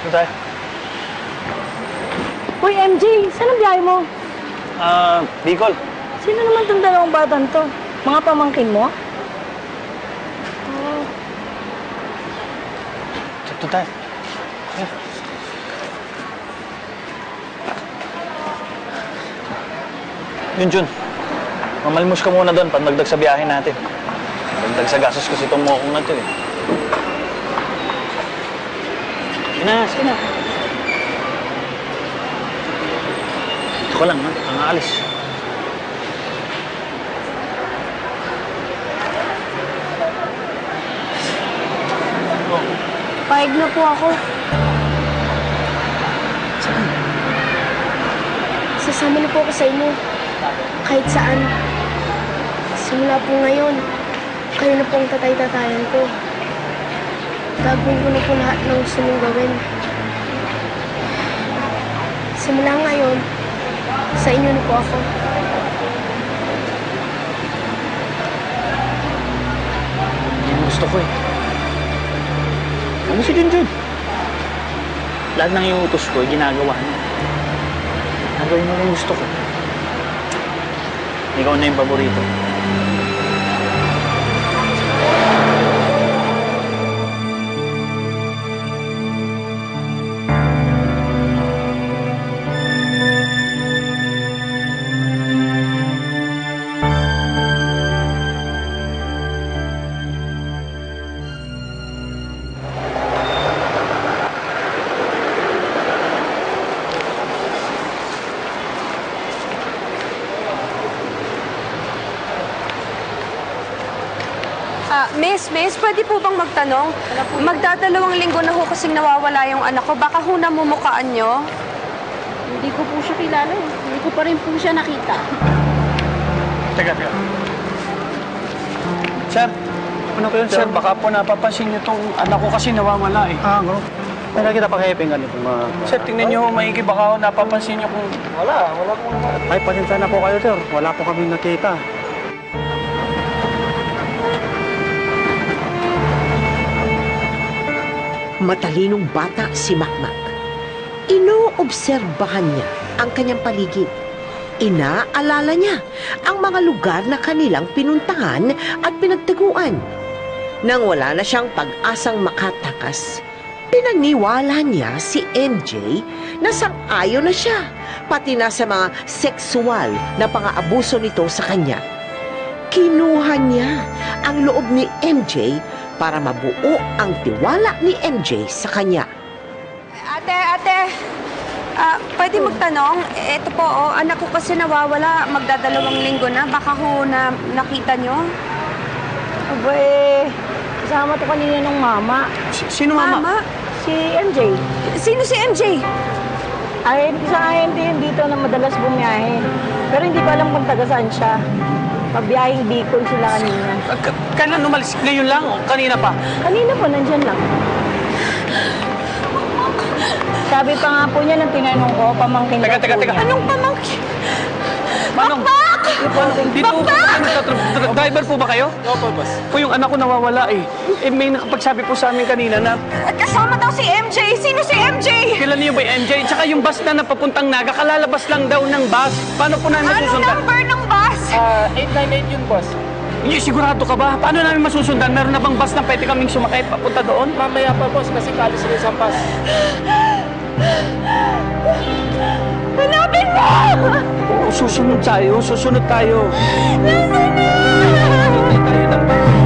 Doon tayo. Uy, MJ, saan ang biyahe mo? Bicol. Sino naman itong dalawang batang to? Mga pamangkin mo? Oh. Doon tayo. Yun, mamalmus ka muna doon pandagdag sa biyahe natin. Dagdag sa gastos kasi itong mokong na ito eh. Sige na. Ako lang, ang aalis. Paig na po ako. Saan? Sasama na po ako sa inyo. Kahit saan. Simula po ngayon, kayo na po ang tatay-tatayan ko. Gagawin ko na po lahat ng gusto mong gawin. Simula ngayon, sa inyo na po ako. Yan ang gusto ko eh. Ano si Junjun? Lahat ng iutos ko, ginagawa niya. Nagawin mo yung gusto ko. Ikaw na yung paborito. Miss, pwede po bang magtanong? Magdadalawang linggo na ho kasing nawawala yung anak ko. Baka ho namumukaan nyo? Hindi ko po siya kilala eh. Hindi ko pa rin po siya nakita. Teka. Sir, ano po yun, sir? Baka po napapansin niyo tong anak ko kasi nawawala eh. Gano'n. May nakita pa kayo ganito mga... Sir, tingnan niyo, maigi baka napapansin niyo kung... Wala po. Ay, pasensya na po kayo, sir. Wala po kami nakita. Matalinong bata si Makmak. Inoobserbahan niya ang kanyang paligid. Inaalala niya ang mga lugar na kanilang pinuntahan at pinagtaguan. Nang wala na siyang pag-asang makatakas, pinaniwala niya si MJ na sang-ayon na siya, pati na sa mga sexual na pang-aabuso nito sa kanya. Kinuha niya ang loob ni MJ para mabuo ang tiwala ni MJ sa kanya. Ate, pwede magtanong? Ito po, anak ko kasi nawawala. Magdadalawang linggo na. Baka ho na nakita nyo? Aba kasama to kanina ng mama. Sino mama? Si MJ. Sino si MJ? Ay, sa IMD yun dito na madalas bumiyahe. Pero hindi ko alam kung taga saan siya. Pabiyahing Bicol sila kanina. Kailan umalis? Ngayon lang o kanina pa? Kanina po, nandyan lang. Sabi pa nga po niya nang tinanong ko, pamangkin daw po niya. Anong pamangkin? Manong! Dito po ba? Driver po ba kayo? Opo, boss. Po yung anak ko nawawala eh. May nakapagsabi po sa amin kanina na... Kasama daw si MJ! Sino si MJ? Kilala niyo ba yung MJ? Tsaka yung bus na napapuntang Naga, kalalabas lang daw ng bus. Paano po namin Anong masusundan? number ng bus? 898 yun, boss. Hindi, sigurado ka ba? Paano namin masusundan? Meron na bang bus na pwede kaming sumakay papunta doon? Mamaya pa, boss, kasi kalis rin sa bus. Hanapin mo! Oo, susunod tayo. Susunod tayo. Nasaan na? Hintay tayo ng bus.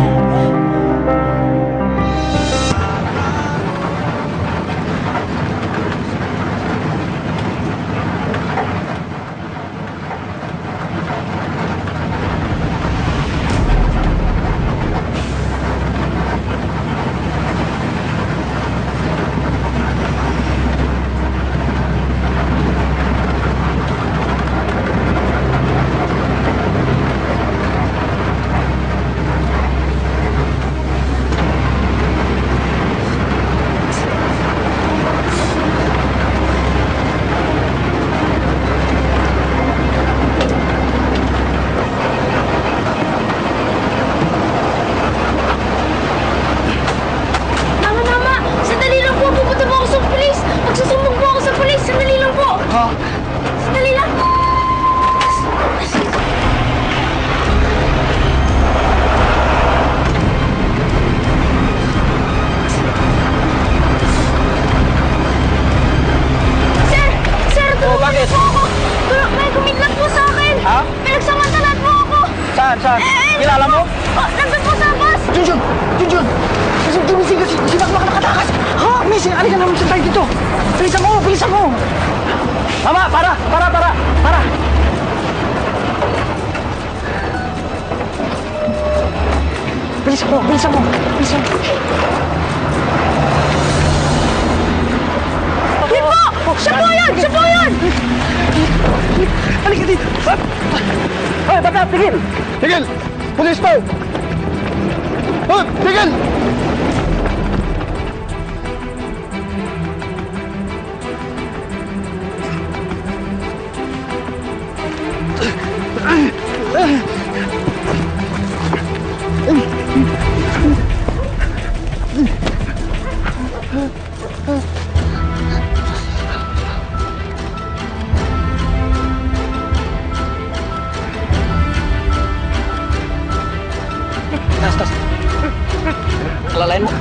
saan? Kilala mo? Oh, nandun po sa bus! Junjun! Junjun! Kasi baka nakatakas! Ha? Missy, alika naman tayo dito! Bilisan mo! Bilisan mo! Mama! Para! Bilisan mo! Bilisan mo! Siya po yun! Siya po yun! Halika dito! Hoy, bata! Tigil! Tigil! Pulis to! Hoy! Tigil! Tas. Alalain mo.